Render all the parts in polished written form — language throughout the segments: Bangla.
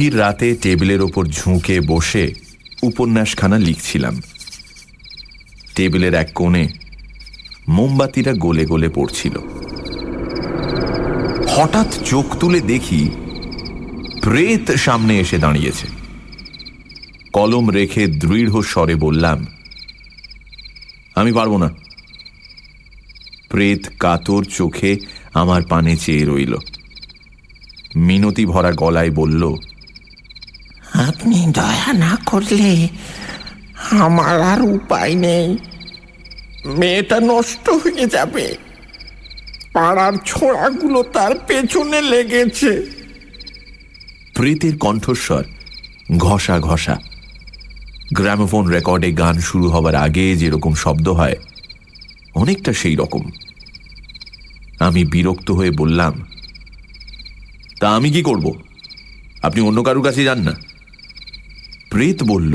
গভীর রাতে টেবিলের ওপর ঝুঁকে বসে উপন্যাসখানা লিখছিলাম। টেবিলের এক কোণে মোমবাতিটা গলে গলে পড়ছিল। হঠাৎ চোখ তুলে দেখি প্রেত সামনে এসে দাঁড়িয়েছে। কলম রেখে দৃঢ় স্বরে বললাম, আমি পারব না। প্রেত কাতর চোখে আমার পানে চেয়ে রইল। মিনতি ভরা গলায় বলল, আপনি দয়া না করলে আমার আর উপায় নেই। মেয়েটা নষ্ট হয়ে যাবে। পাড়ার ছোড়াগুলো তার পেছনে লেগেছে। প্রেতের কণ্ঠস্বর ঘষা ঘষা। গ্রামোফোন রেকর্ডে গান শুরু হবার আগে যেরকম শব্দ হয় অনেকটা সেই রকম। আমি বিরক্ত হয়ে বললাম, তা আমি কি করব? আপনি অন্য কারুর কাছে যান না। প্রেত বলল,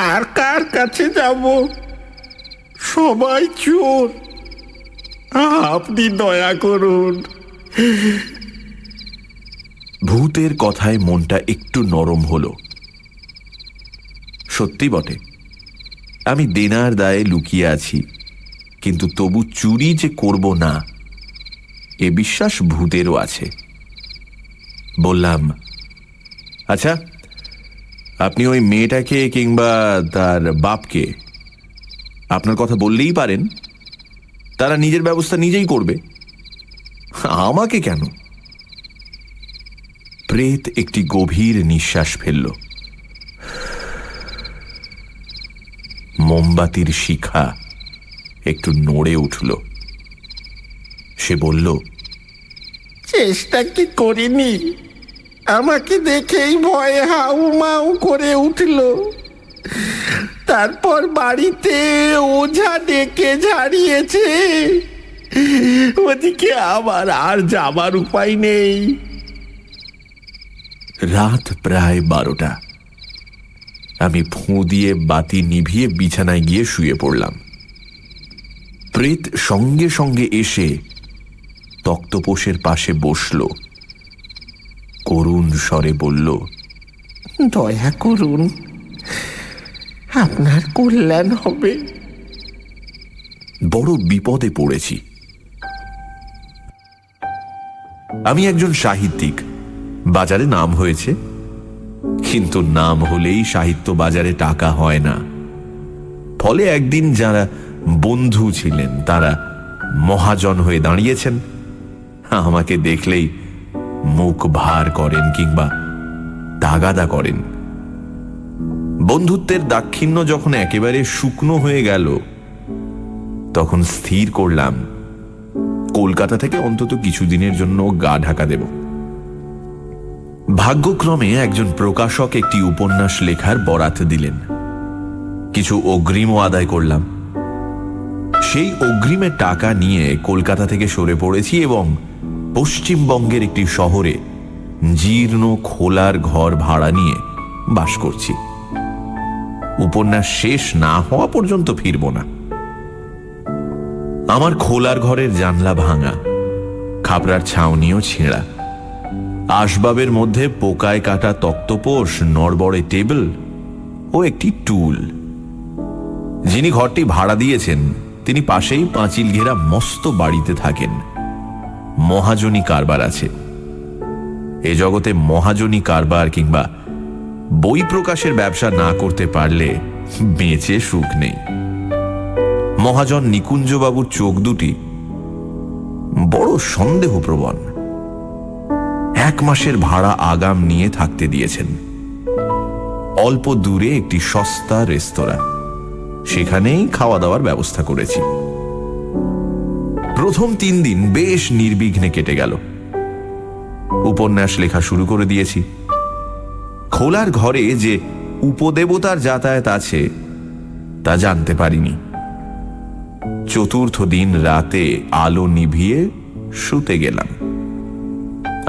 আর কার কাছে যাব? সবাই চোর। আপনি দয়া করুন। ভূতের কথায় মনটা একটু নরম হলো। সত্যি বটে, আমি দেনার দায়ে লুকিয়ে আছি, কিন্তু তবু চুরি যে করব না এ বিশ্বাস ভূতেরও আছে। বললাম, আচ্ছা, আপনি ওই মেয়েটাকে কিংবা তার বাপকে আপনার কথা বললেই পারেন, তারা নিজের ব্যবস্থা নিজেই করবে, আমাকে কেন? প্রেত একটি গভীর নিঃশ্বাস ফেলল। মোমবাতির শিখা একটু নড়ে উঠল। সে বলল, চেষ্টা কি করিনি? আমাকে দেখেই ভয়ে হাউ মাউ করে উঠল। তারপর বাড়িতে ওঝা ডেকে ঝাড়িয়েছে। ওদিকে আবার আর যাবার উপায় নেই। রাত প্রায় 12টা। আমি ফুঁ দিয়ে বাতি নিভিয়ে বিছানায় গিয়ে শুয়ে পড়লাম। প্রেত সঙ্গে সঙ্গে এসে তক্তপোষের পাশে বসল। করুণ স্বরে বলল, দয়া করুন, আপনার কল্যাণ হবে। বড় বিপদে পড়েছি। আমি একজন সাহিত্যিক, বাজারে নাম হয়েছে, কিন্তু নাম হলেই সাহিত্য বাজারে টাকা হয় না। ফলে একদিন যারা বন্ধু ছিলেন তারা মহাজন হয়ে দাঁড়িয়েছেন, আমাকে দেখলেই মুখ ভার করেন কিংবা তাগাদা করেন। বন্ধুত্বের দাক্ষিণ্য যখন একেবারে শুকনো হয়ে গেল, তখন স্থির করলাম কলকাতা থেকে অন্তত কিছুদিনের জন্য গা ঢাকা দেব। ভাগ্যক্রমে একজন প্রকাশক একটি উপন্যাস লেখার বরাত দিলেন। কিছু অগ্রিমও আদায় করলাম। সেই অগ্রিমের টাকা নিয়ে কলকাতা থেকে সরে পড়েছি এবং পশ্চিমবঙ্গের একটি শহরে জীর্ণ খোলার ঘর ভাড়া নিয়ে বাস করছি। উপন্যাস শেষ না হওয়া পর্যন্ত ফিরব না। আমার খোলার ঘরের জানলা ভাঙা, খাপড়ার ছাউনিও ছেঁড়া। আসবাবের মধ্যে পোকায় কাটা তক্তপোষ, নড়বড়ে টেবিল ও একটি টুল। যিনি ঘরটি ভাড়া দিয়েছেন তিনি পাশেই পাঁচিল ঘেরা মস্ত বাড়িতে থাকেন। মহাজনী কারবার আছে। এ জগতে মহাজনী কারবার কিংবা বই প্রকাশের ব্যবসা না করতে পারলে বেঁচে সুখ নেই। মহাজন নিকুঞ্জবাবুর চোখ দুটি বড় সন্দেহপ্রবণ। 1 মাসের ভাড়া আগাম নিয়ে থাকতে দিয়েছেন। অল্প দূরে একটি সস্তা রেস্তোরাঁ, সেখানেই খাওয়া দাওয়ার ব্যবস্থা করেছি। প্রথম 3 দিন বেশ নির্বিঘ্নে কেটে গেল। উপন্যাস লেখা শুরু করে দিয়েছি। খোলার ঘরে যে উপদেবতার যাতায়াত আছে তা জানতে পারিনি। চতুর্থ দিন রাতে আলো নিভিয়ে শুতে গেলাম।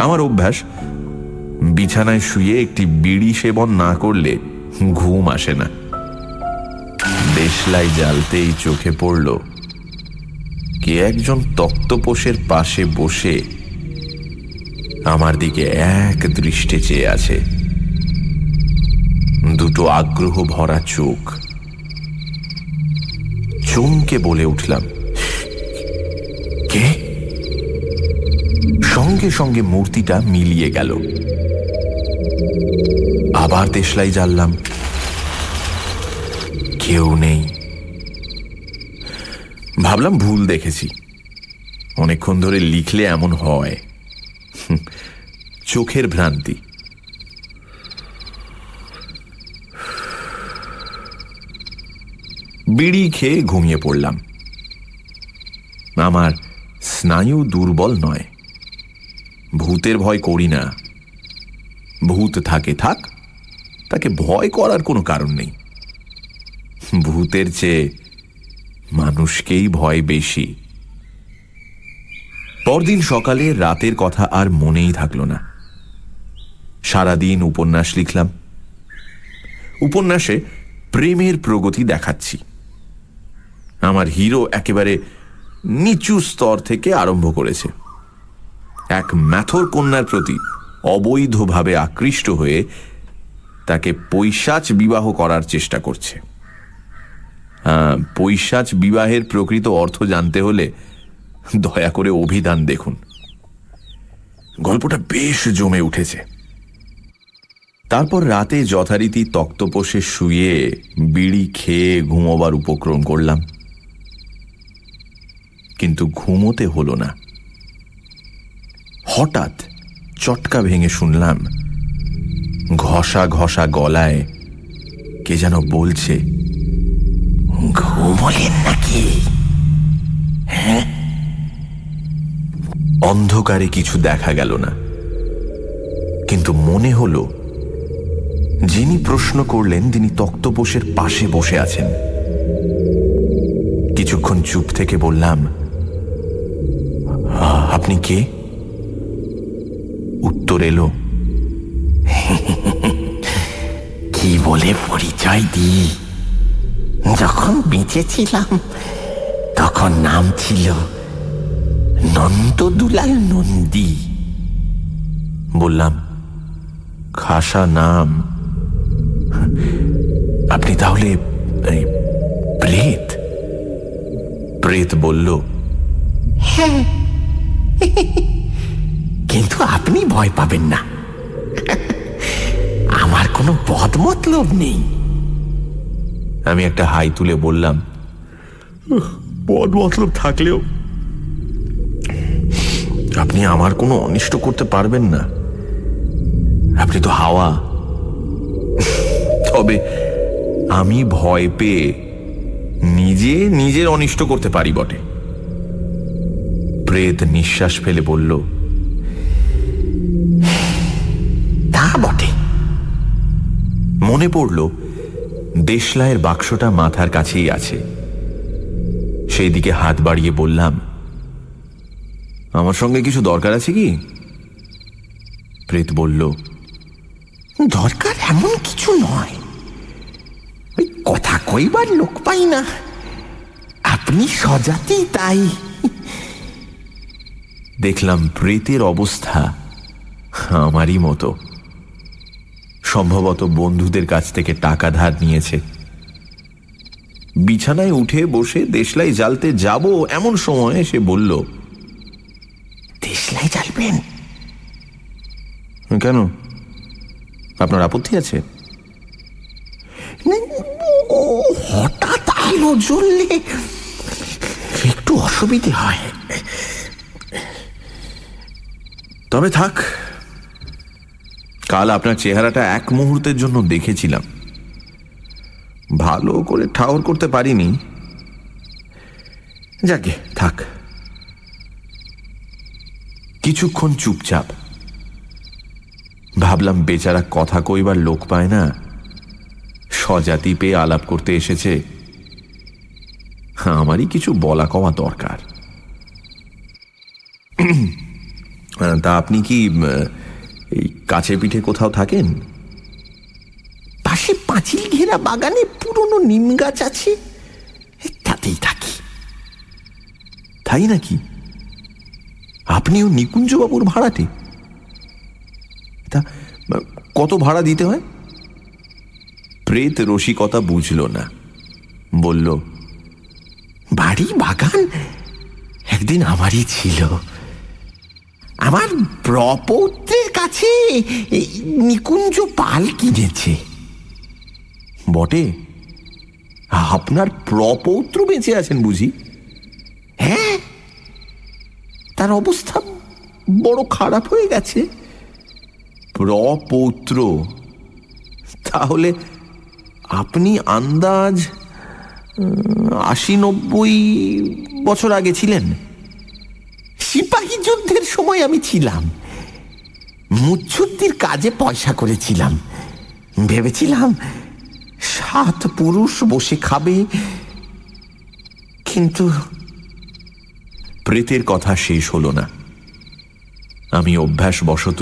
আমার অভ্যাস, বিছানায় শুয়ে একটি বিড়ি সেবন না করলে ঘুম আসে না। দেশলাই জ্বালতেই চোখে পড়ল কে একজন তক্তপোষের পাশে বসে আমার দিকে এক দৃষ্টে চেয়ে আছে, দুটো আগ্রহ ভরা চোখ। চমকে বলে উঠলাম, কে? সঙ্গে সঙ্গে মূর্তিটা মিলিয়ে গেল। আবার দেশলাই জ্বাললাম, কেউ নেই। ভাবলাম ভুল দেখেছি, অনেকক্ষণ ধরে লিখলে এমন হয়, চোখের ভ্রান্তি। বিড়ি খেয়ে ঘুমিয়ে পড়লাম। আমার স্নায়ু দুর্বল নয়, ভূতের ভয় করি না। ভূত থাকে থাক, তাকে ভয় করার কোনো কারণ নেই। ভূতের চেয়ে মানুষকেই ভয় বেশি। পরদিন সকালে রাতের কথা আর মনেই থাকলো না। সারাদিন উপন্যাস লিখলাম। উপন্যাসে প্রেমের প্রগতি দেখাচ্ছি। আমার হিরো একেবারে নিচু স্তর থেকে আরম্ভ করেছে। এক ম্যাথর কন্যার প্রতি অবৈধভাবে আকৃষ্ট হয়ে তাকে পৈশাচ বিবাহ করার চেষ্টা করছে। পৈশাচ বিবাহের প্রকৃত অর্থ জানতে হলে দয়া করে অভিধান দেখুন। গল্পটা বেশ জমে উঠেছে। তারপর রাতে যথারীতি তক্তপোষে শুয়ে বিড়ি খেয়ে ঘুমোবার উপক্রম করলাম, কিন্তু ঘুমোতে হলো না। হঠাৎ চটকা ভেঙে শুনলাম ঘষা ঘষা গলায় কে যেন বলছে, ঘুমোলেন নাকি? হ্যাঁ। অন্ধকারে কিছু দেখা গেল না, কিন্তু মনে হলো যিনি প্রশ্ন করলেন তিনি তক্তপোষের পাশে বসে আছেন। কিছুক্ষণ চুপ থেকে বললাম, আপনি কে? উত্তর এলো, কি বলে পরিচয় দিই? যখন বেঁচে ছিলাম তখন নাম ছিল নন্দদুলাল নন্দী। বললাম, খাসা নাম। আপনি তাহলে প্রেত? প্রেত বলল, হ্যাঁ, কিন্তু আপনি ভয় পাবেন না, আমার কোনো বদমতলব নেই। আমি একটা হাই তুলে বললাম, বদমতলব থাকলেও আপনি আমার কোনো অনিষ্ট করতে পারবেন না, আপনি তো হাওয়া। তবে আমি ভয় পেয়ে নিজের অনিষ্ট করতে পারি বটে। প্রেত নিঃশ্বাস ফেলে বলল, তা বটে। মনে পড়ল দেশলাইয়ের বাক্সটা মাথার কাছেই আছে। সেই দিকে হাত বাড়িয়ে বললাম, আমার সঙ্গে কিছু দরকার আছে কি? প্রেত বলল, দরকার এমন কিছু নয়, ওই কথা কইবার লোক পাই না, আপনি সজাতি তাই। দেখলাম প্রেতের অবস্থা আমারই মতো। সম্ভবত বন্ধুদের কাছ থেকে টাকা ধার নিয়েছে। বিছানায় উঠে বসে দেশলাই জ্বালতে যাব এমন সময় সে বলল, দেশলাই জ্বালবেন কেন? আপনার আপত্তি আছে? হঠাৎ আলো জ্বললে একটু অসুবিধে হয়। তবে থাক, কাল আপনার চেহারাটা এক মুহূর্তের জন্য দেখেছিলাম, ভালো করে ঠাউর করতে পারিনি। যাকে থাক। কিছুক্ষণ চুপচাপ। ভাবলাম বেচারা কথা কইবার লোক পায় না, স্বজাতি পেয়ে আলাপ করতে এসেছে, আমারই কিছু বলা কওয়া দরকার। তা আপনি কি এই কাছে পিঠে কোথাও থাকেন? পাশে পাঁচিল ঘেরা বাগানে পুরনো নিম গাছ আছে, তাতেই থাকি। তাই নাকি? আপনিও নিকুঞ্জবাবুর ভাড়াটে? কত ভাড়া দিতে হয়? প্রেত রসিকতা বুঝল না, বলল, বাড়ি বাগান একদিন আমারই ছিল। আমার প্রপৌত্রের কাছে এই নিকুঞ্জ পাল কিনেছে। বটে? আপনার প্রপৌত্র বেঁচে আছেন বুঝি? হ্যাঁ, তার অবস্থা বড় খারাপ হয়ে গেছে। প্রপৌত্র? তাহলে আপনি আন্দাজ 80-90 বছর আগে ছিলেন? সিপাহী যুদ্ধের সময় আমি ছিলাম। মুচ্ছুদ্দির কাজে পয়সা করেছিলাম। ভেবেছিলাম 7 পুরুষ বসে খাবে, কিন্তু প্রেতের কথা শেষ হলো না। আমি অভ্যাসবশত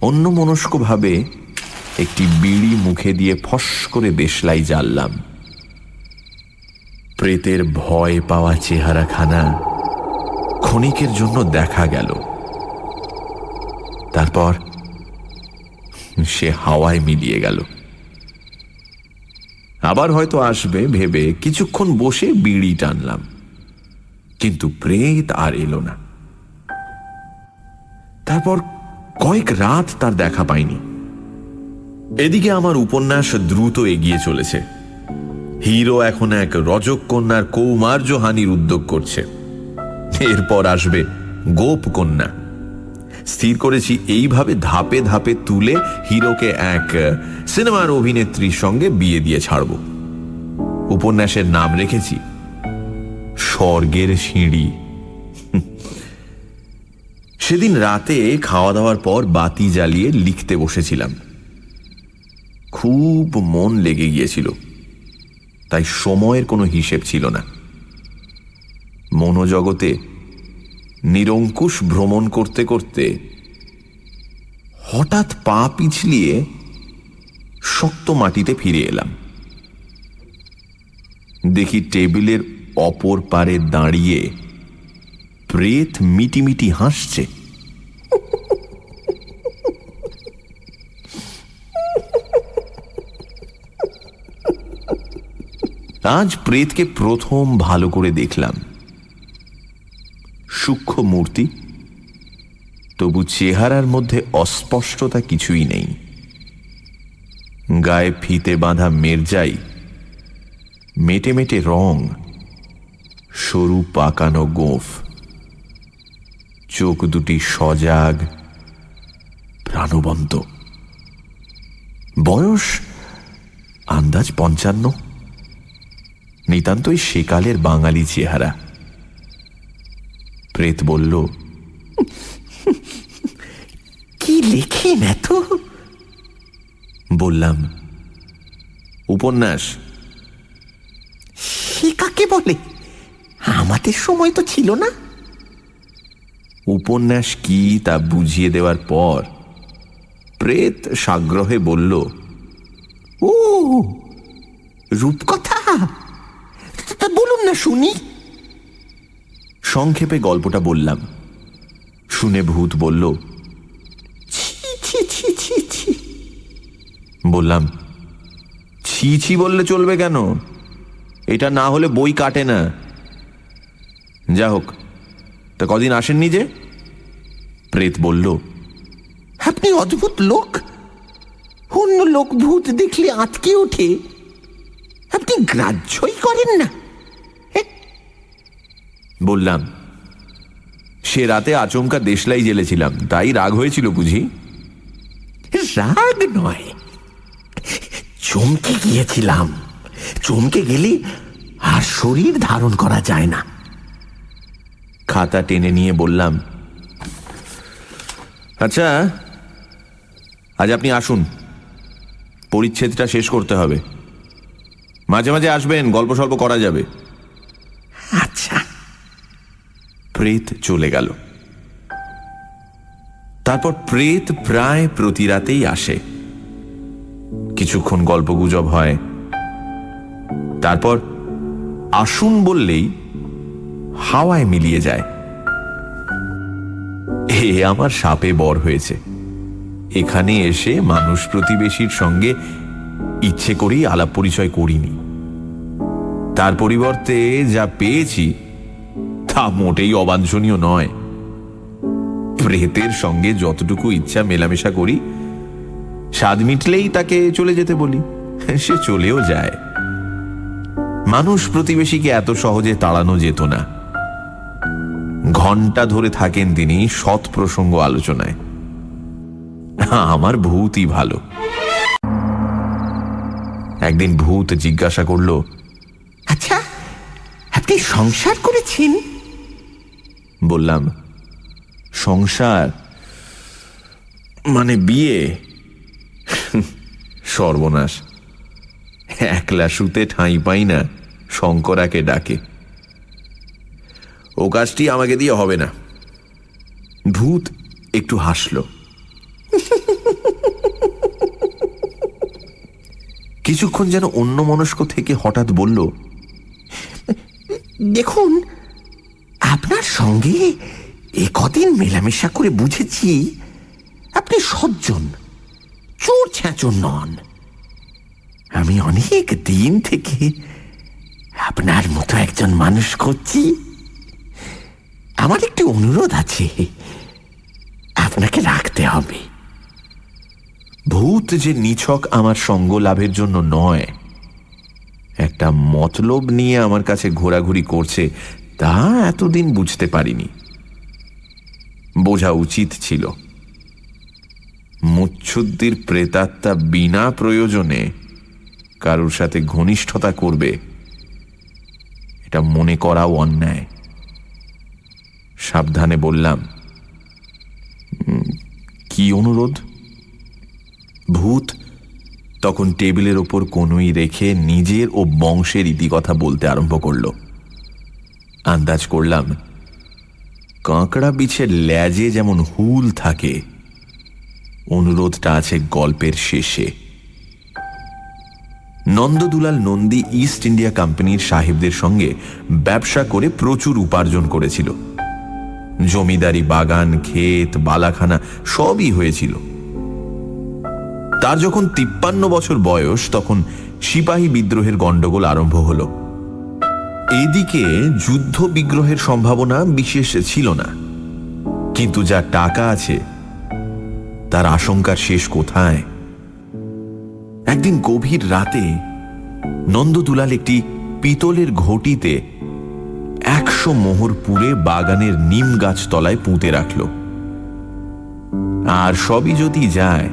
অন্যমনস্কভাবে একটি বিড়ি মুখে দিয়ে ফস করে দেশলাই জ্বাললাম। প্রেতের ভয় পাওয়া চেহারাখানা ক্ষণিকের জন্য দেখা গেল, তারপর সে হাওয়ায় মিলিয়ে গেল। আবার হয়তো আসবে ভেবে কিছুক্ষণ বসে বিড়ি টানলাম, কিন্তু প্রেত আর এলো না। তারপর কয়েক রাত তার দেখা পাইনি। এদিকে আমার উপন্যাস দ্রুত এগিয়ে চলেছে। হিরো এখন এক রজককন্যার কৌমার্যহানির উদ্যোগ করছে। এরপর আসবে গোপ কন্যা। স্থির করেছি এইভাবে ধাপে ধাপে তুলে হিরোকে এক সিনেমার অভিনেত্রীর সঙ্গে বিয়ে দিয়ে ছাড়ব। উপন্যাসের নাম রেখেছি স্বর্গের সিঁড়ি। সেদিন রাতে খাওয়া দাওয়ার পর বাতি জ্বালিয়ে লিখতে বসেছিলাম। খুব মন লেগে গিয়েছিল, তাই সময়ের কোনো হিসেব ছিল না। মনোজগতে নিরঙ্কুশ ভ্রমণ করতে করতে হঠাৎ পা পিছলিয়ে শক্ত মাটিতে ফিরে এলাম। দেখি টেবিলের অপর পারে দাঁড়িয়ে প্রেত মিটিমিটি হাসছে। আজ প্রেতকে প্রথম ভালো করে দেখলাম। সূক্ষ্ম মূর্তি, তবু চেহারার মধ্যে অস্পষ্টতা কিছুই নেই। গায়ে ফিতে বাঁধা মেরজাই, মেটে মেটে রং, সরু পাকানো গোঁফ, চোখ দুটি সজাগ প্রাণবন্ত। বয়স আন্দাজ 55। নিতান্তই সেকালের বাঙালি চেহারা। প্রেত বলল, কি লেখেন এত? বললাম, উপন্যাস। সে কাকে বলে? আমাদের সময় তো ছিল না। উপন্যাস কি তা বুঝিয়ে দেওয়ার পর প্রেত সাগ্রহে বলল, ও, রূপকথা। তা বলুন না শুনি। সংক্ষেপে গল্পটা বললাম। শুনে ভূত বলল, ছি ছি ছি ছি ছি। বললাম, ছি ছি বললে চলবে কেন? এটা না হলে বই কাটে না। যা হোক, তা কদিন আসেননি যে? প্রেত বলল, আপনি অদ্ভুত লোক। অন্য লোক ভূত দেখলে আঁতকে ওঠে, আপনি গ্রাহ্যই করেন না। বললাম, সে রাতে আচমকা দেশলাই জেলেছিলাম, তাই রাগ হয়েছিল বুঝি? রাগ নয়, চমকে গিয়েছিলাম। চমকে গেলে আর শরীর ধারণ করা যায় না। খাতা টেনে নিয়ে বললাম, আচ্ছা, আজ আপনি আসুন, পরিচ্ছেদটা শেষ করতে হবে। মাঝে মাঝে আসবেন, গল্প সল্প করা যাবে। আচ্ছা। প্রেত চলে গেল। তারপর প্রেত প্রায় প্রতি রাতেই আসে। কিছুক্ষণ গল্পগুজব হয়, তারপর আসুন বললেই হাওয়ায় মিলিয়ে যায়। এ আমার সাপে বর হয়েছে। এখানে এসে মানুষ প্রতিবেশীর সঙ্গে ইচ্ছে করেই আলাপ পরিচয় করিনি। তার পরিবর্তে যা পেয়েছি তা মোটেই অবাঞ্ছনীয় নয়। প্রেতের সঙ্গে যতটুকু ইচ্ছা মেলামেশা করি, স্বাদ মিটলেই তাকে চলে যেতে বলি, সে চলেও যায়। মানুষ প্রতিবেশীকে এত সহজে তাড়ানো যেত না। ঘন্টা ধরে থাকেন তিনি সৎ প্রসঙ্গ আলোচনায়। আমার ভূতই ভালো। একদিন ভূত জিজ্ঞাসা করল, আচ্ছা, আপনি সংসার করেছেন? বললাম, সংসার মানে বিয়ে? সর্বনাশ, একলা শুতে ঠাঁই পাই না, শঙ্করাকে ডাকে। ও কাজটি আমাকে দিয়ে হবে না। ভূত একটু হাসল। কিছুক্ষণ যেন অন্যমনস্ক থেকে হঠাৎ বলল, দেখুন, আপনার সঙ্গে কদিন মেলামেশা করে বুঝেছি আপনি সজ্জন, চোর ছ্যাঁচর নন। আমি অনেক দিন থেকে আপনার মতো একজন মানুষ করছি। আমার একটি অনুরোধ আছে, আপনাকে রাখতে হবে। ভূত যে নিছক আমার সঙ্গ লাভের জন্য নয়, একটা মতলব নিয়ে আমার কাছে ঘোরাঘুরি করছে, তা এতদিন বুঝতে পারিনি। বোঝা উচিত ছিল। মুচ্ছুদ্দির প্রেতাত্মা বিনা প্রয়োজনে কারোর সাথে ঘনিষ্ঠতা করবে, এটা মনে করাও অন্যায়। সাবধানে বললাম, কি অনুরোধ? ভূত তখন টেবিলের ওপর কনুই রেখে নিজের ও বংশের ইতিকথা বলতে আরম্ভ করল। আন্দাজ করলাম, কাঁকড়া বিছের ল্যাজে যেমন হুল থাকে, অনুরোধটা আছে গল্পের শেষে। নন্দদুলাল নন্দী ইস্ট ইন্ডিয়া কোম্পানির সাহেবদের সঙ্গে ব্যবসা করে প্রচুর উপার্জন করেছিল। জমিদারি, বাগান, ক্ষেত, বালাখানা সবই হয়েছিল। তার যখন 53 বছর বয়স, তখন সিপাহী বিদ্রোহের গন্ডগোল আরম্ভ হল। এদিকে যুদ্ধ বিগ্রহের সম্ভাবনা বিশেষ ছিল না, কিন্তু যা টাকা আছে তার আশঙ্কার শেষ কোথায়? একদিন গভীর রাতে নন্দদুলাল একটি পিতলের ঘটিতে 100 মোহর পুড়ে বাগানের নিম গাছ তলায় পুঁতে রাখল। আর সবই যদি যায়,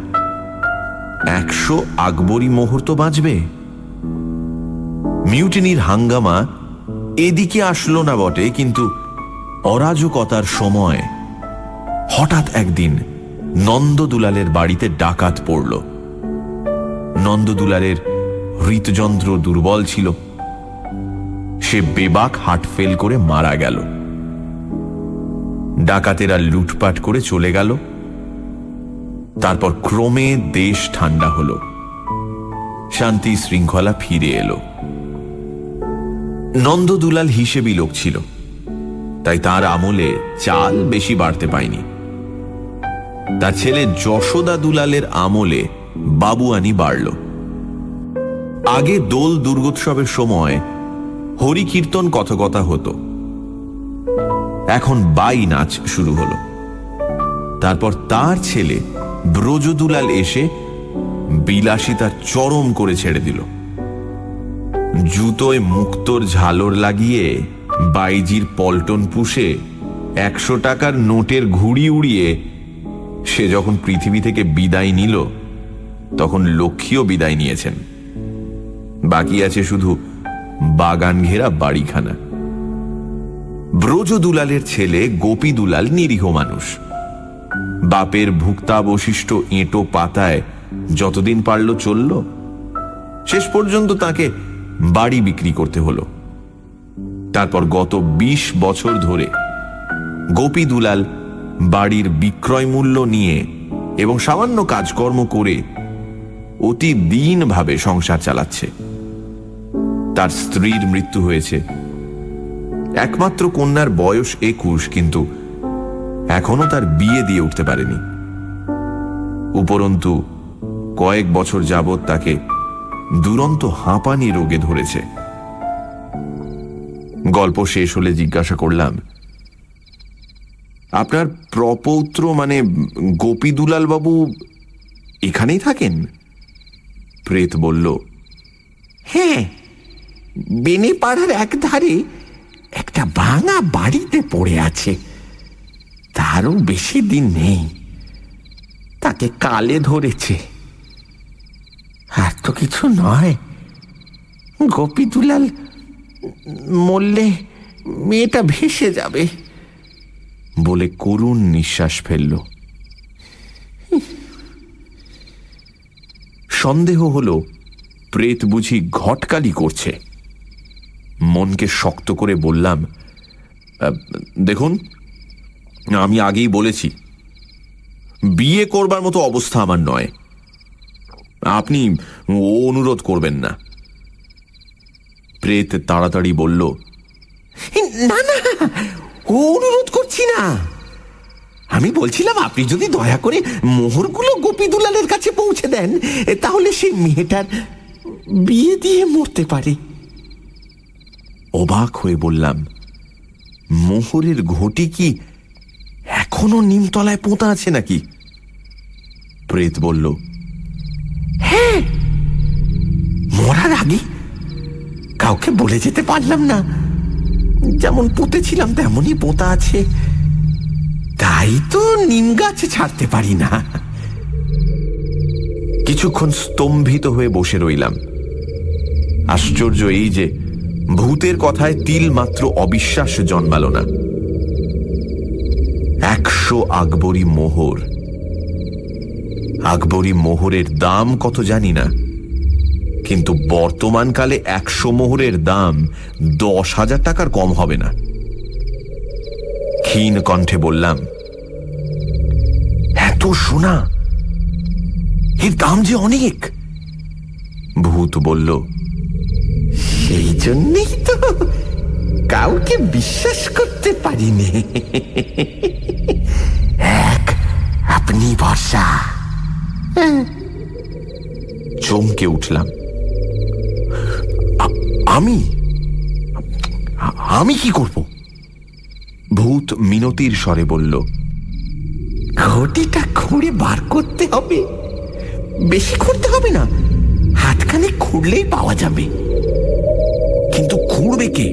100 আকবরী মোহর তো বাঁচবে। মিউটিনির হাঙ্গামা এদিকে আসলো না বটে, কিন্তু অরাজকতার সময় হঠাৎ একদিন নন্দদুলালের বাড়িতে ডাকাত পড়ল। নন্দদুলালের হৃৎযন্ত্র দুর্বল ছিল, সে বেবাক হার্ট ফেল করে মারা গেল। ডাকাতেরা লুটপাট করে চলে গেল। তারপর ক্রমে দেশ ঠান্ডা হলো, শান্তি শৃঙ্খলা ফিরে এলো। নন্দদুলাল হিসেবি লোক ছিল, তাই তার আমলে চাল বেশি বাড়তে পায়নি। তার ছেলে যশোদা দুলালের আমলে বাবুয়ানি বাড়ল। আগে দোল দুর্গোৎসবের সময় হরিকীর্তন কথকথা হতো, এখন বাই নাচ শুরু হলো। তারপর তার ছেলে ব্রজদুলাল এসে বিলাসিতা চরম করে ছেড়ে দিল। জুতোয় মুক্তোর ঝালর লাগিয়ে, বাইজির পল্টন পুষে, 100 টাকার নোটের ঘুড়ি উড়িয়ে সে যখন পৃথিবী থেকে বিদায় নিল, তখন লক্ষ্মীও বিদায় নিয়েছেন। বাকি আছে শুধু বাগান ঘেরা বাড়িখানা। ব্রজদুলালের ছেলে গোপী দুলাল নিরীহ মানুষ। বাপের ভুক্তাবশিষ্ট এঁটো পাতায় যতদিন পারল চলল, শেষ পর্যন্ত তাকে বাড়ি বিক্রি করতে হলো। তারপর গত 20 বছর ধরে গোপী দুলাল বাড়ির বিক্রয় মূল্য নিয়ে এবং সামান্য কাজকর্ম করে অতি দীনভাবে সংসার চালাচ্ছে। তার স্ত্রীর মৃত্যু হয়েছে। একমাত্র কন্যার বয়স 21, কিন্তু এখনো তার বিয়ে দিয়ে উঠতে পারেনি। উপরন্তু কয়েক বছর যাবৎ তাকে দুরন্ত হাঁপানি রোগে ধরেছে। গল্প শেষ হলে জিজ্ঞাসা করলাম, আপনার প্রপৌত্র মানে গোপীদুলাল বাবু এখানেই থাকেন? প্রেত বলল, হ্যাঁ, বেনেপাড়ার একধারে একটা ভাঙা বাড়িতে পড়ে আছে। তারও বেশি দিন নেই, তাকে কালে ধরেছে। আর তো কিছু নয়, গোপীদুলাল মরলে মেয়েটা ভেসে যাবে বলে করুণ নিঃশ্বাস ফেলল। সন্দেহ হলো প্রেত বুঝি ঘটকালি করছে। মনকে শক্ত করে বললাম, দেখুন, আমি আগেই বলেছি বিয়ে করবার মতো অবস্থা আমার নয়, আপনি অনুরোধ করবেন না। প্রেত তাড়াতাড়ি বলল, না না, ও অনুরোধ করছি না। আমি বলছিলাম, আপনি যদি দয়া করে মোহরগুলো গোপীদুলালের কাছে পৌঁছে দেন, তাহলে সেই মেয়েটার বিয়ে দিয়ে মরতে পারে। অবাক হয়ে বললাম, মোহরের ঘটি কি এখনো নিমতলায় পোঁতা আছে নাকি? প্রেত বলল, হ্যাঁ, মরার আগে কাউকে বলে যেতে পারলাম না। যেমন পুঁতেছিলাম তেমনই পোঁতা আছে, তাই তো নিম গাছ ছাড়তে পারি না। কিছুক্ষণ স্তম্ভিত হয়ে বসে রইলাম। আশ্চর্য এই যে ভূতের কথায় তিল মাত্র অবিশ্বাস জন্মালো না। 100 আকবরী মোহর। আকবরী মোহরের দাম কত জানি না, কিন্তু বর্তমানকালে 100 মোহরের দাম 10,000 টাকার কম হবে না। ক্ষীণ কণ্ঠে বললাম, এত সোনা, এর দাম যে অনেক। ভূত বলল, সেই জন্যই তো কাউকে বিশ্বাস করতে পারিনি। এক আপনি ভরসা। চমকে উঠলাম। আমি আমি কি করব? ভূত মিনতির স্বরে বলল, ঘটিটা খুঁড়ে বার করতে হবে। বেশি খুঁড়তে হবে না, হাতখানে খুঁড়লেই পাওয়া যাবে। কিন্তু খুঁড়বে কে?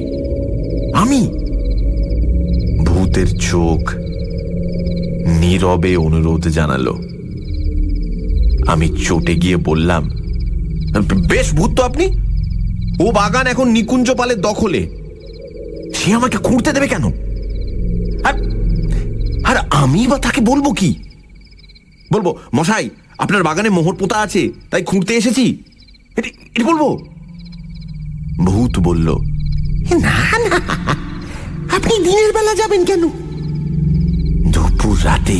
আমি? ভূতের চোখ নীরবে অনুরোধ জানালো। আমি চটে গিয়ে বললাম, বেশ ভূত তো আপনি, ও বাগান এখন নিকুঞ্জ পালের দখলে, সে আমাকে খুঁড়তে দেবে কেন? আর আমি বা তাকে বলবো কি? বলবো, মশাই আপনার বাগানে মোহর পোতা আছে, তাই খুঁড়তে এসেছি, এটা বলবো? ভূত বলল, না না, আপনি দিনের বেলা যাবেন কেন? দুপুর রাতে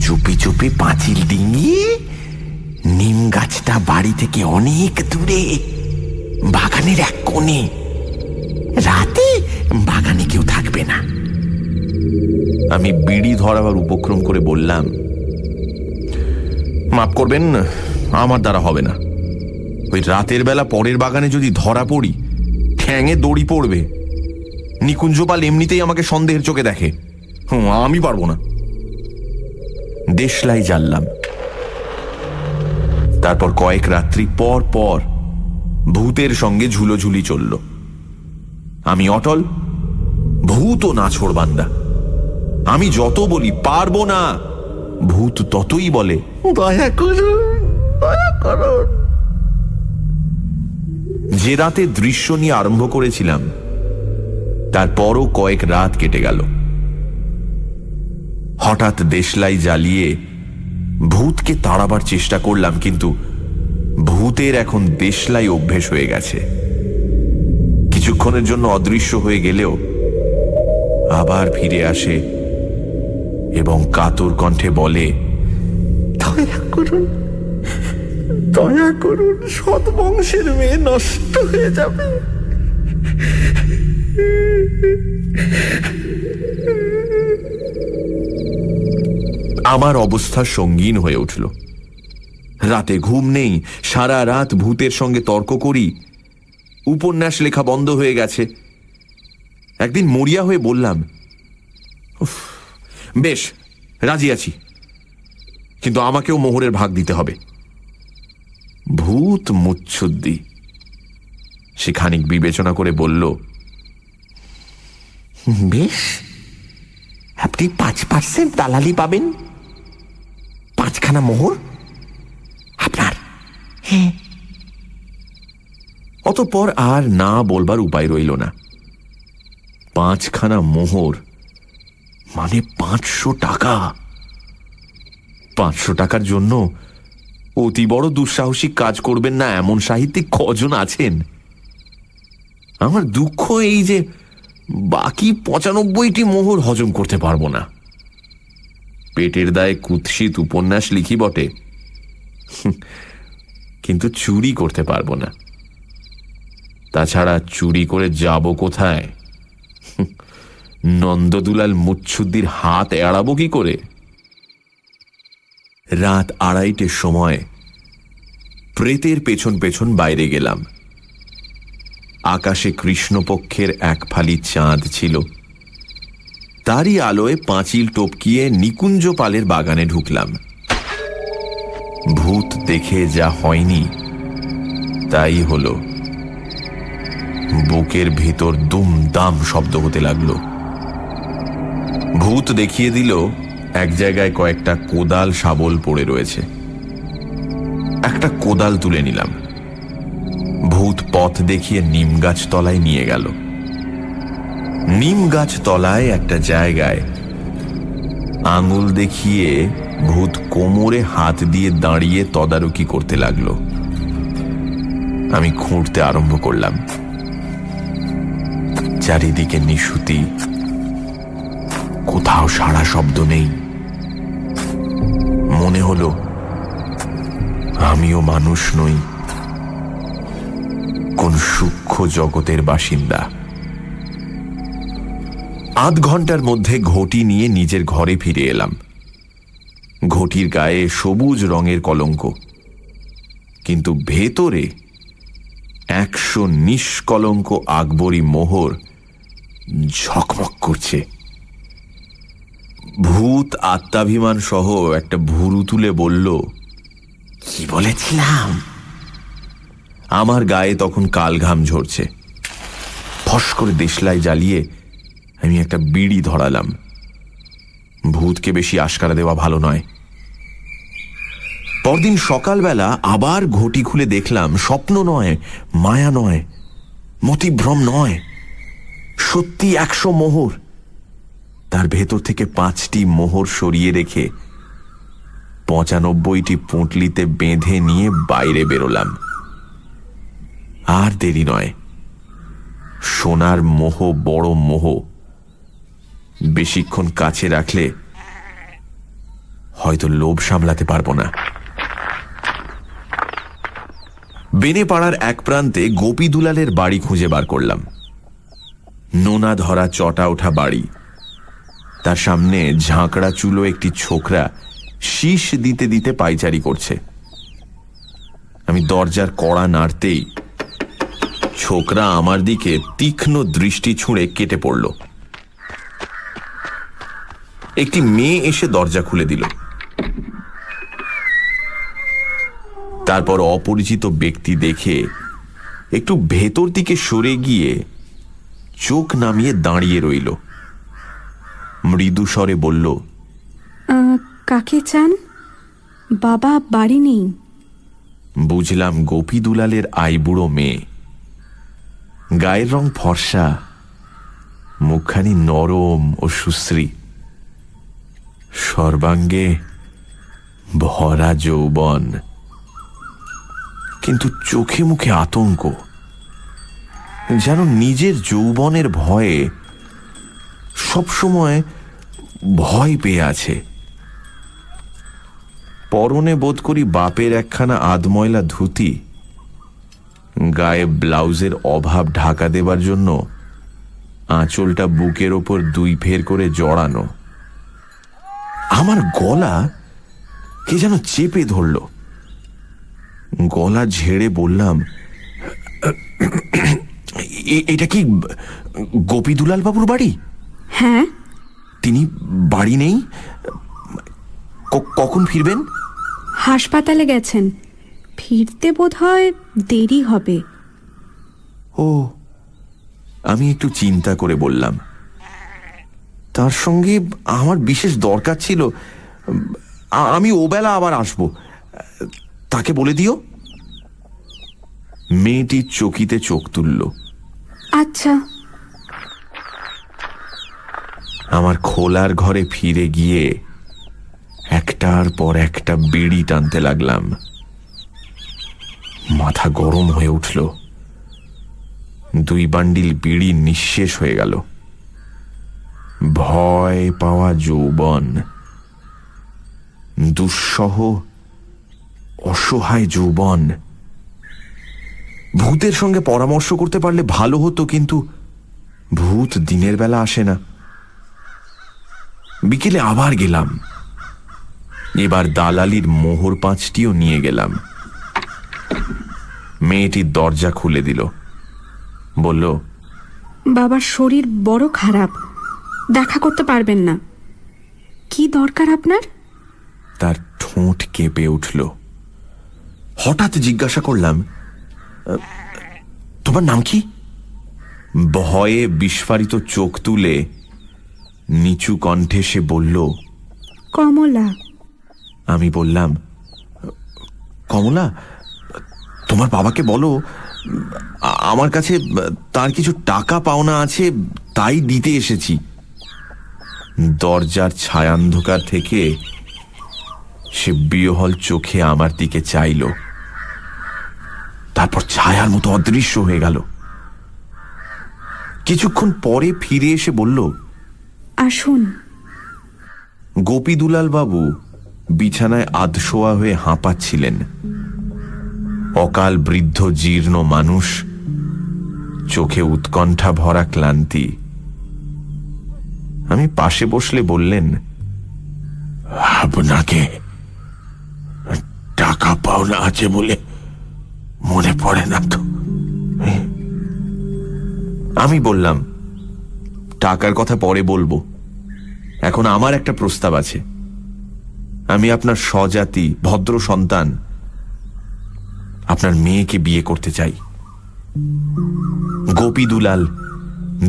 চুপি চুপি পাঁচিল ডিঙিয়ে নিম গাছটা বাড়ি থেকে অনেক দূরে, বাগানের এক কোণে। রাতে বাগানে কেউ থাকবে না। আমি বিড়ি ধরাবার উপক্রম করে বললাম, মাফ করবেন, আমার দ্বারা হবে না। ওই রাতের বেলা পরের বাগানে যদি ধরা পড়ি, ঠ্যাঙে দড়ি পড়বে। নিকুঞ্জপাল এমনিতেই আমাকে সন্দেহের চোখে দেখে। আমি পারবো না। দেশলাই জ্বাললাম। তারপর কয়েক রাত্রি পর পর ভূতের সঙ্গে ঝুলোঝুলি চলল। আমি অটল, ভূত না ছোড়বান্দা। আমি যত বলি পারবো না, ভূত ততই বলে, দয়া করুন, দয়া করুন। যে রাতে দৃশ্য নিয়ে আরম্ভ করেছিলাম, তারপরও কয়েক রাত কেটে গেল। হঠাৎ দেশলাই জ্বালিয়ে ভূতকে তাড়াবার চেষ্টা করলাম, কিন্তু ভূতের এখন দেশলাই অভ্যেস হয়ে গেছে। কিছুক্ষণের জন্য অদৃশ্য হয়ে গেলেও আবার ফিরে আসে এবং কাতর কণ্ঠে বলে, দয়া করুন, দয়া করুন, সৎ বংশের মেয়ে নষ্ট হয়ে যাবে। আমার অবস্থা সঙ্গীন হয়ে উঠল। রাতে ঘুম নেই, সারা রাত ভূতের সঙ্গে তর্ক করি, উপন্যাস লেখা বন্ধ হয়ে গেছে। একদিন মরিয়া হয়ে বললাম, উফ, বেশ রাজি আছি, কিন্তু আমাকেও মোহরের ভাগ দিতে হবে। ভূত মুচ্ছুদ্দি সে খানিক বিবেচনা করে বলল, বেশ, আপনি 5% দালালি পাবেন, 5খানা মোহর আপনার। হ্যাঁ। অতঃপর আর না বলবার উপায় রইল না। 5খানা মোহর মানে 500 টাকা। 500 টাকার জন্য অতি বড় দুঃসাহসিক কাজ করবেন না এমন সাহিত্যিক কজন আছেন? আমার দুঃখ এই যে বাকি 95টি মোহর হজম করতে পারবো না। পেটের দায়ে কুৎসিত উপন্যাস লিখি বটে, কিন্তু চুরি করতে পারবো না। তাছাড়া চুরি করে যাব কোথায়? নন্দদুলাল মুচ্ছুদ্দির হাত এড়াবো কি করে? রাত 2:30টার সময় প্রেতের পেছন পেছন বাইরে গেলাম। আকাশে কৃষ্ণপক্ষের এক ফালি চাঁদ ছিল, তারই আলোয় পাঁচিল টপকিয়ে নিকুঞ্জ পালের বাগানে ঢুকলাম। ভূত দেখে যা হয়নি তাই হলো। বুকের ভিতর দুমদাম শব্দ হতে লাগলো। ভূত দেখিয়ে দিল এক জায়গায় কয়েকটা কোদাল শাবল পড়ে রয়েছে। একটা কোদাল তুলে নিলাম। ভূত পথ দেখিয়ে নিম গাছ তলায় নিয়ে গেল। নিম গাছ তলায় একটা জায়গায় আঙুল দেখিয়ে ভূত কোমরে হাত দিয়ে দাঁড়িয়ে তদারকি করতে লাগলো। আমি খুঁড়তে আরম্ভ করলাম। চারিদিকে নিশুতি, কোথাও সাড়া শব্দ নেই। মনে হলো আমিও মানুষ নই, কোন সূক্ষ্ম জগতের বাসিন্দা। আধ ঘন্টার মধ্যে ঘটি নিয়ে নিজের ঘরে ফিরে এলাম। ঘটির গায়ে সবুজ রঙের কলঙ্ক, কিন্তু ভেতরে 100 নিষ্কলঙ্ক আকবরী মোহর ঝকমক করছে। ভূত আত্মাভিমান সহ একটা ভুরু তুলে বলল, কি বলেছিলাম? আমার গায়ে তখন কালঘাম ঝরছে। ফস করে দেশলাই জ্বালিয়ে আমি একটা বিড়ি ধরালাম। ভূতকে বেশি আশকারা দেওয়া ভালো নয়। পরদিন সকালবেলা আবার ঘটি খুলে দেখলাম স্বপ্ন নয়, মায়া নয়, মতিভ্রম নয়, সত্যি 100 মোহর। তার ভেতর থেকে 5টি মোহর সরিয়ে রেখে 95টি পুঁটলিতে বেঁধে নিয়ে বাইরে বেরোলাম। আর দেরি নয়। সোনার মোহ বড় মোহ, বেশিক্ষণ কাছে রাখলে হয়তো লোভ সামলাতে পারবো না। বেনেপাড়ার এক প্রান্তে গোপী দুলালের বাড়ি খুঁজে বার করলাম। নোনা ধরা চটা ওঠা বাড়ি, তার সামনে ঝাঁকড়া চুলো একটি ছোকরা শীষ দিতে দিতে পায়চারি করছে। আমি দরজার কড়া নাড়তেই ছোকরা আমার দিকে তীক্ষ্ণ দৃষ্টি ছুঁড়ে কেটে পড়ল। একটি মেয়ে এসে দরজা খুলে দিল। তারপর অপরিচিত ব্যক্তি দেখে একটু ভেতর দিকে সরে গিয়ে চোখ নামিয়ে দাঁড়িয়ে রইল। মৃদু স্বরে বলল, কাকে চান? বাবা বাড়ি নেই। বুঝলাম গোপী দুলালের আইবুড়ো মেয়ে। গায়ের রং ফর্সা, মুখখানি নরম ও সুশ্রী, সর্বাঙ্গে ভরা যৌবন, কিন্তু চোখে মুখে আতঙ্ক, যেন নিজের যৌবনের ভয়ে সবসময় ভয় পেয়ে আছে। পরনে বোধ করি বাপের একখানা আধময়লা ধুতি, গায়ে ব্লাউজের অভাব ঢাকা দেবার জন্য আঁচলটা বুকের ওপর 2 ফের করে জড়ানো। আমার গলা কে যেন চেপে ধরল। গলা ঝেড়ে বললাম, এটা কি গোপী দুলাল বাবুর বাড়ি? হ্যাঁ। তিনি বাড়ি নেই? কখন ফিরবেন? হাসপাতালে গেছেন, ফিরতে বোধহয় দেরি হবে। ও, আমি একটু চিন্তা করে বললাম, তার সঙ্গে আমার বিশেষ দরকার ছিল, আমি ওবেলা আবার আসব, তাকে বলে দিও। মেয়েটি চকিতে চোখ তুলল। আচ্ছা। আমার খোলার ঘরে ফিরে গিয়ে একটার পর একটা বিড়ি টানতে লাগলাম। মাথা গরম হয়ে উঠল। 2 বান্ডিল বিড়ি নিঃশেষ হয়ে গেল। ভয় পাওয়া যৌবন, দুঃসহ অসহায় যৌবন। ভূতের সঙ্গে পরামর্শ করতে পারলে ভালো হতো, কিন্তু ভূত দিনের বেলা আসে না। বিকেলে আবার গেলাম। এবার দালালির মোহর 5টিও নিয়ে গেলাম। মেয়েটির দরজা খুলে দিল, বলল, বাবার শরীর বড় খারাপ, দেখা করতে পারবেন না। কি দরকার আপনার? তার ঠোঁট কেঁপে উঠল। হঠাৎ জিজ্ঞাসা করলাম, তোমার নাম কি? ভয়ে বিস্ফারিত চোখ তুলে নিচু কণ্ঠে সে বলল, কমলা। আমি বললাম, কমলা, তোমার বাবাকে বলো আমার কাছে তার কিছু টাকা পাওনা আছে, তাই দিতে এসেছি। দরজার ছায়ান্ধকার থেকে সে বিহ্বল চোখে আমার দিকে চাইল, তারপর ছায়ার মতো অদৃশ্য হয়ে গেল। কিছুক্ষণ পরে ফিরে এসে বলল, আসুন। গোপী দুলাল বাবু বিছানায় আধশোয়া হয়ে হাঁপাচ্ছিলেন। অকাল বৃদ্ধ জীর্ণ মানুষ, চোখে উৎকণ্ঠা ভরা ক্লান্তি। আমি পাশে বসলে বললেন, আপনাকে টাকা পাওনা আছে বলে মনে পড়ে না তো? আমি বললাম, টাকার কথা পরে বলবো, এখন আমার একটা প্রস্তাব আছে। আমি আপনার স্বজাতি ভদ্র সন্তান, আপনার মেয়েকে বিয়ে করতে চাই। গোপী দুলাল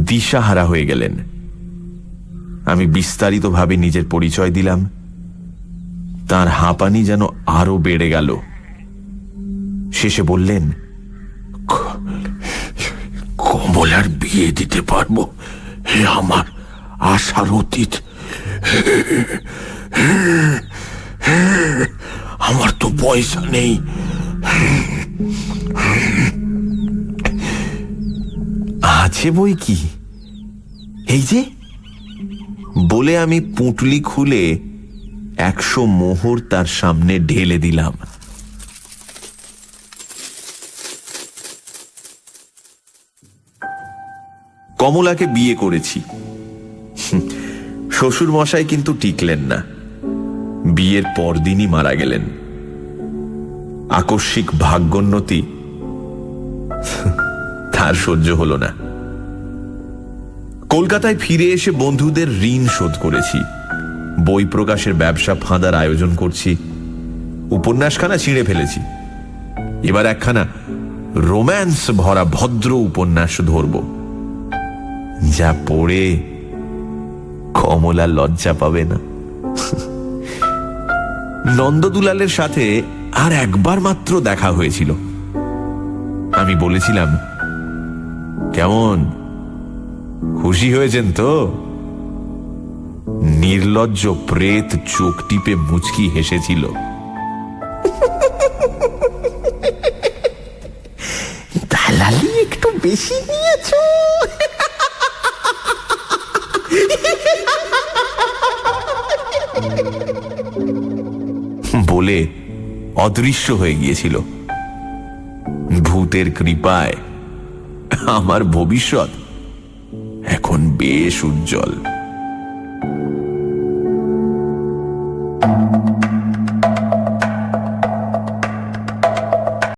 দিশাহারা হয়ে গেলেন। আমি বিস্তারিতভাবে নিজের পরিচয় দিলাম। তার হাঁপানি যেন আরো বেড়ে গেল। শেষে বললেন, কমলার বিয়ে দিতে পারবো, হে আমার আশার অতীত। আমার তো পয়সা নেই। আছে বই কি, এই যে, বলে আমি পুঁটলি খুলে 100 মোহর তার সামনে ঢেলে দিলাম। কমলাকে বিয়ে করেছি। শ্বশুর মশাই কিন্তু টিকলেন না, বিয়ের পরদিনই মারা গেলেন। আকস্মিক ভাগ্যোন্নতি তার সহ্য হল না। কলকাতায় ফিরে এসে বন্ধুদের ঋণ শোধ করেছি, বই প্রকাশের ব্যবসা ফাঁদার আয়োজন করছি, উপন্যাসখানা ছিঁড়ে ফেলেছি। এবার একখানা রোম্যান্স ভরা ভদ্র উপন্যাস ধরব, যা পড়ে কমলা লজ্জা পাবে না। নন্দদুলালের সাথে আর একবার মাত্র দেখা হয়েছিল। আমি বলেছিলাম, কেমন, খুশি হয়েছেন তো? নির্লজ্জ প্রেত চোখ টিপে মুচকি হেসেছিল। দালালি একটু বেশি নিয়েছ। বলে অদৃশ্য হয়ে গিয়েছিল। ভূতের কৃপায় আমার ভবিষ্যৎ এখন বেশ উজ্জ্বল।